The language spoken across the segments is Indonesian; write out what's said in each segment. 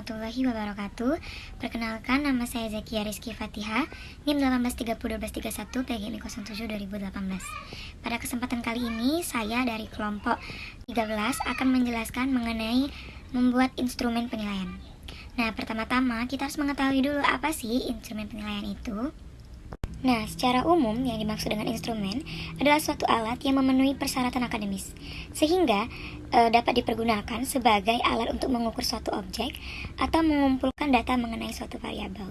warahmatullahi wabarakatuh. Perkenalkan, nama saya Zakia Rizky Fatihah, NIM 18301231 PGMI 07 2018. Pada kesempatan kali ini, saya dari kelompok 13 akan menjelaskan mengenai membuat instrumen penilaian. Nah, pertama-tama kita harus mengetahui dulu apa sih instrumen penilaian itu. Nah, secara umum yang dimaksud dengan instrumen adalah suatu alat yang memenuhi persyaratan akademis, sehingga dapat dipergunakan sebagai alat untuk mengukur suatu objek atau mengumpulkan data mengenai suatu variabel.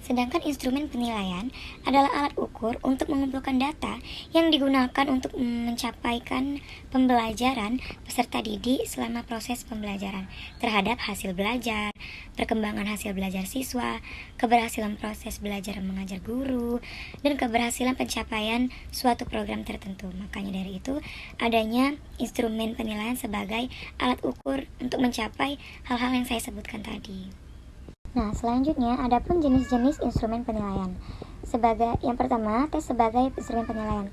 Sedangkan instrumen penilaian adalah alat ukur untuk mengumpulkan data yang digunakan untuk mencapaikan pembelajaran peserta didik selama proses pembelajaran terhadap hasil belajar, perkembangan hasil belajar siswa, keberhasilan proses belajar mengajar guru, dan keberhasilan pencapaian suatu program tertentu. Makanya dari itu adanya instrumen penilaian sebagai alat ukur untuk mencapai hal-hal yang saya sebutkan tadi. Nah, selanjutnya ada pun jenis-jenis instrumen penilaian. Yang pertama, tes sebagai instrumen penilaian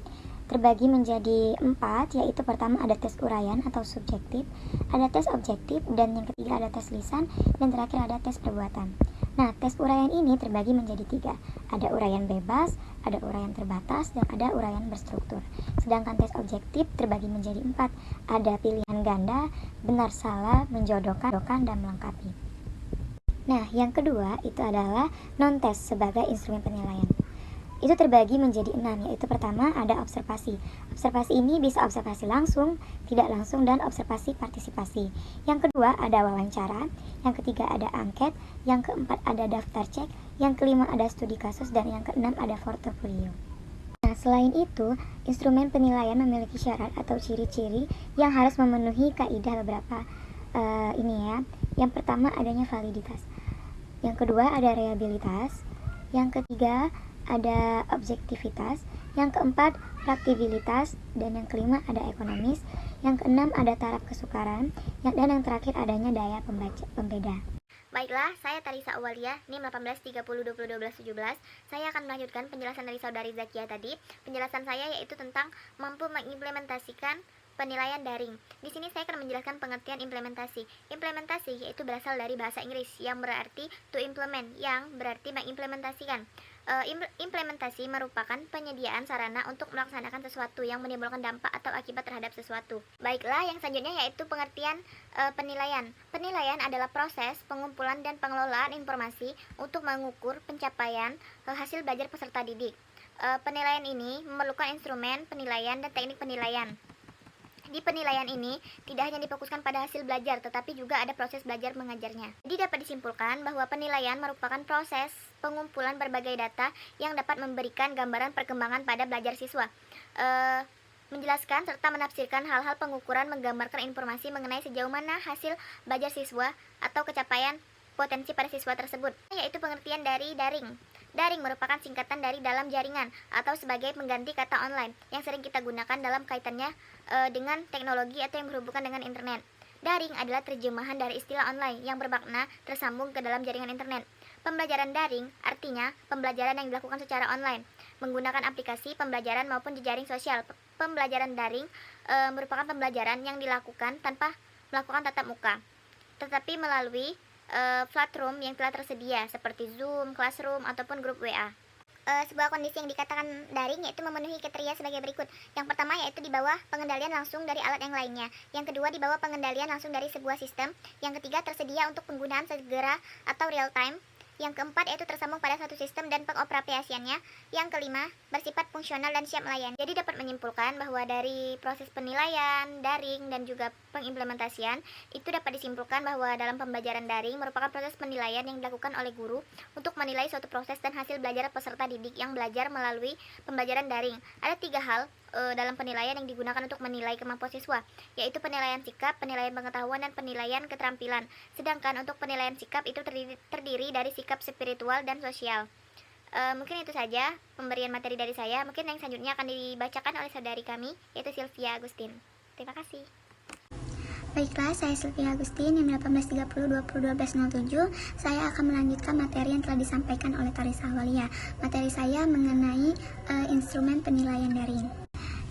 terbagi menjadi 4, yaitu pertama ada tes uraian atau subjektif, ada tes objektif, dan yang ketiga ada tes lisan, dan terakhir ada tes perbuatan. Nah, tes uraian ini terbagi menjadi 3. Ada uraian bebas, ada uraian terbatas, dan ada uraian berstruktur. Sedangkan tes objektif terbagi menjadi 4. Ada pilihan ganda, benar salah, menjodohkan, dan melengkapi. Nah, yang kedua itu adalah non-tes sebagai instrumen penilaian. Itu terbagi menjadi 6, yaitu pertama ada observasi. Observasi ini bisa observasi langsung, tidak langsung, dan observasi partisipasi. Yang kedua ada wawancara, yang ketiga ada angket, yang keempat ada daftar cek, yang kelima ada studi kasus, dan yang keenam ada portofolio. Nah, selain itu, instrumen penilaian memiliki syarat atau ciri-ciri yang harus memenuhi kaidah beberapa Yang pertama adanya validitas, yang kedua ada reliabilitas, yang ketiga ada objektivitas, yang keempat praktikabilitas, dan yang kelima ada ekonomis, yang keenam ada taraf kesukaran, dan yang terakhir adanya daya pembeda. Baiklah, saya Tarisa Awalia, NIM 1830201217. Saya akan melanjutkan penjelasan dari saudari Zakia tadi. Penjelasan saya yaitu tentang mampu mengimplementasikan penilaian daring. Di sini saya akan menjelaskan pengertian implementasi. Implementasi yaitu berasal dari bahasa Inggris yang berarti to implement, yang berarti mengimplementasikan. Implementasi merupakan penyediaan sarana untuk melaksanakan sesuatu yang menimbulkan dampak atau akibat terhadap sesuatu. Baiklah, yang selanjutnya yaitu pengertian penilaian. Penilaian adalah proses pengumpulan dan pengelolaan informasi untuk mengukur pencapaian hasil belajar peserta didik. Penilaian ini memerlukan instrumen penilaian dan teknik penilaian. Di penilaian ini tidak hanya difokuskan pada hasil belajar, tetapi juga ada proses belajar mengajarnya. Jadi dapat disimpulkan bahwa penilaian merupakan proses pengumpulan berbagai data yang dapat memberikan gambaran perkembangan pada belajar siswa. Menjelaskan serta menafsirkan hal-hal pengukuran, menggambarkan informasi mengenai sejauh mana hasil belajar siswa atau kecapaian potensi pada siswa tersebut, yaitu pengertian dari daring. Daring merupakan singkatan dari dalam jaringan atau sebagai pengganti kata online yang sering kita gunakan dalam kaitannya dengan teknologi atau yang berhubungan dengan internet. Daring adalah terjemahan dari istilah online yang bermakna tersambung ke dalam jaringan internet. Pembelajaran daring artinya pembelajaran yang dilakukan secara online, menggunakan aplikasi pembelajaran maupun jejaring sosial. Pembelajaran daring merupakan pembelajaran yang dilakukan tanpa melakukan tatap muka, tetapi melalui platform yang telah tersedia seperti Zoom, Classroom, ataupun grup WA. Sebuah kondisi yang dikatakan daring yaitu memenuhi kriteria sebagai berikut. Yang pertama yaitu di bawah pengendalian langsung dari alat yang lainnya. Yang kedua di bawah pengendalian langsung dari sebuah sistem. Yang ketiga tersedia untuk penggunaan segera atau real time. Yang keempat yaitu tersambung pada satu sistem dan pengoperasiannya. Yang kelima bersifat fungsional dan siap melayani. Jadi dapat menyimpulkan bahwa dari proses penilaian, daring, dan juga pengimplementasian itu dapat disimpulkan bahwa dalam pembelajaran daring merupakan proses penilaian yang dilakukan oleh guru untuk menilai suatu proses dan hasil belajar peserta didik yang belajar melalui pembelajaran daring. Ada 3 hal dalam penilaian yang digunakan untuk menilai kemampuan siswa, yaitu penilaian sikap, penilaian pengetahuan, dan penilaian keterampilan. Sedangkan untuk penilaian sikap itu terdiri dari sikap spiritual dan sosial. Mungkin itu saja pemberian materi dari saya. Mungkin yang selanjutnya akan dibacakan oleh saudari kami, yaitu Sylvia Agustin. Terima kasih. Baiklah, saya Sylvia Agustin, NIM 1830201207. Saya akan melanjutkan materi yang telah disampaikan oleh Tarisa Awalia. Materi saya mengenai instrumen penilaian daring.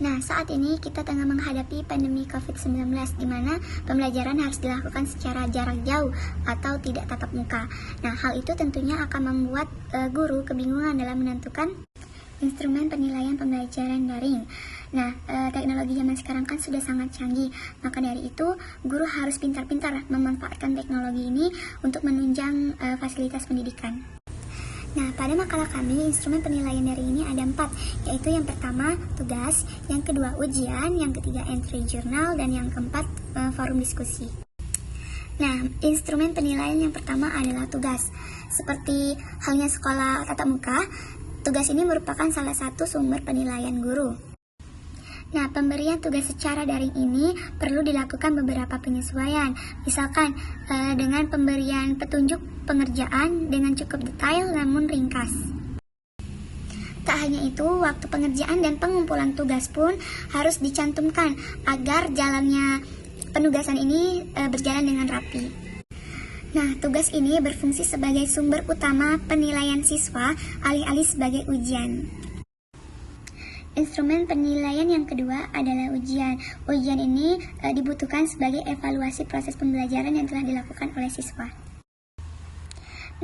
Nah, saat ini kita tengah menghadapi pandemi COVID-19 di mana pembelajaran harus dilakukan secara jarak jauh atau tidak tatap muka. Nah, hal itu tentunya akan membuat guru kebingungan dalam menentukan instrumen penilaian pembelajaran daring. Nah, teknologi zaman sekarang kan sudah sangat canggih, maka dari itu guru harus pintar-pintar memanfaatkan teknologi ini untuk menunjang fasilitas pendidikan. Nah, pada makalah kami, instrumen penilaian dari ini ada 4, yaitu yang pertama, tugas, yang kedua, ujian, yang ketiga, entry journal, dan yang keempat, forum diskusi. Nah, instrumen penilaian yang pertama adalah tugas. Seperti halnya sekolah tatap muka, tugas ini merupakan salah satu sumber penilaian guru. Nah, pemberian tugas secara daring ini perlu dilakukan beberapa penyesuaian. Misalkan dengan pemberian petunjuk pengerjaan dengan cukup detail namun ringkas. Tak hanya itu, waktu pengerjaan dan pengumpulan tugas pun harus dicantumkan agar jalannya penugasan ini berjalan dengan rapi. Nah, tugas ini berfungsi sebagai sumber utama penilaian siswa alih-alih sebagai ujian. Instrumen penilaian yang kedua adalah ujian. Ujian ini dibutuhkan sebagai evaluasi proses pembelajaran yang telah dilakukan oleh siswa.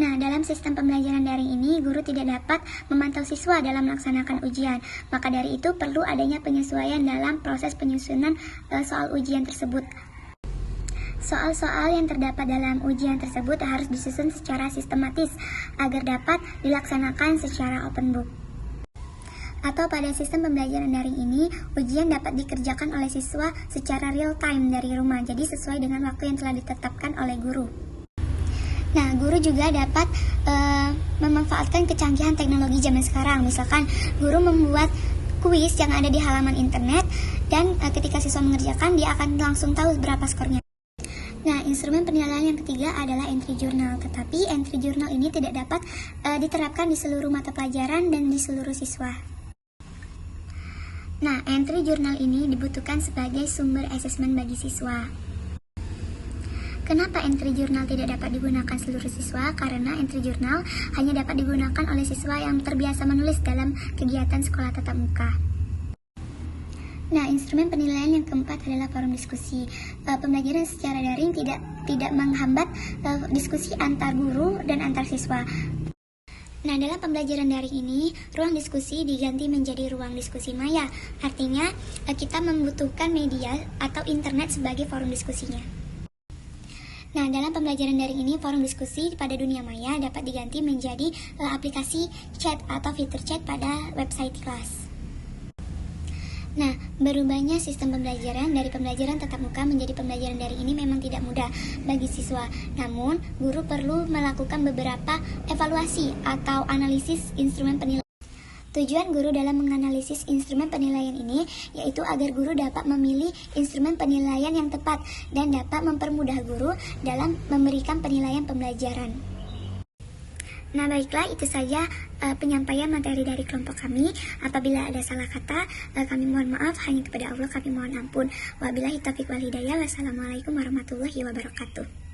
Nah, dalam sistem pembelajaran daring ini, guru tidak dapat memantau siswa dalam melaksanakan ujian. Maka dari itu perlu adanya penyesuaian dalam proses penyusunan soal ujian tersebut. Soal-soal yang terdapat dalam ujian tersebut harus disusun secara sistematis agar dapat dilaksanakan secara open book. Atau pada sistem pembelajaran daring ini, ujian dapat dikerjakan oleh siswa secara real time dari rumah, jadi sesuai dengan waktu yang telah ditetapkan oleh guru. Nah, guru juga dapat memanfaatkan kecanggihan teknologi zaman sekarang. Misalkan, guru membuat kuis yang ada di halaman internet, dan ketika siswa mengerjakan, dia akan langsung tahu berapa skornya. Nah, instrumen penilaian yang ketiga adalah entry journal. Tetapi entry journal ini tidak dapat diterapkan di seluruh mata pelajaran dan di seluruh siswa. Nah, entry journal ini dibutuhkan sebagai sumber asesmen bagi siswa. Kenapa entry journal tidak dapat digunakan seluruh siswa? Karena entry journal hanya dapat digunakan oleh siswa yang terbiasa menulis dalam kegiatan sekolah tatap muka. Nah, instrumen penilaian yang keempat adalah forum diskusi. Pembelajaran secara daring tidak menghambat diskusi antar guru dan antar siswa. Nah, dalam pembelajaran daring ini, ruang diskusi diganti menjadi ruang diskusi maya. Artinya, kita membutuhkan media atau internet sebagai forum diskusinya. Nah, dalam pembelajaran daring ini, forum diskusi pada dunia maya dapat diganti menjadi aplikasi chat atau fitur chat pada website kelas. Nah, berubahnya sistem pembelajaran dari pembelajaran tatap muka menjadi pembelajaran daring ini memang tidak mudah bagi siswa. Namun, guru perlu melakukan beberapa evaluasi atau analisis instrumen penilaian. Tujuan guru dalam menganalisis instrumen penilaian ini yaitu agar guru dapat memilih instrumen penilaian yang tepat dan dapat mempermudah guru dalam memberikan penilaian pembelajaran. Nah, baiklah, itu saja penyampaian materi dari kelompok kami. Apabila ada salah kata, kami mohon maaf. Hanya kepada Allah kami mohon ampun. Wabillahi taufiq wal hidayah. Wassalamualaikum warahmatullahi wabarakatuh.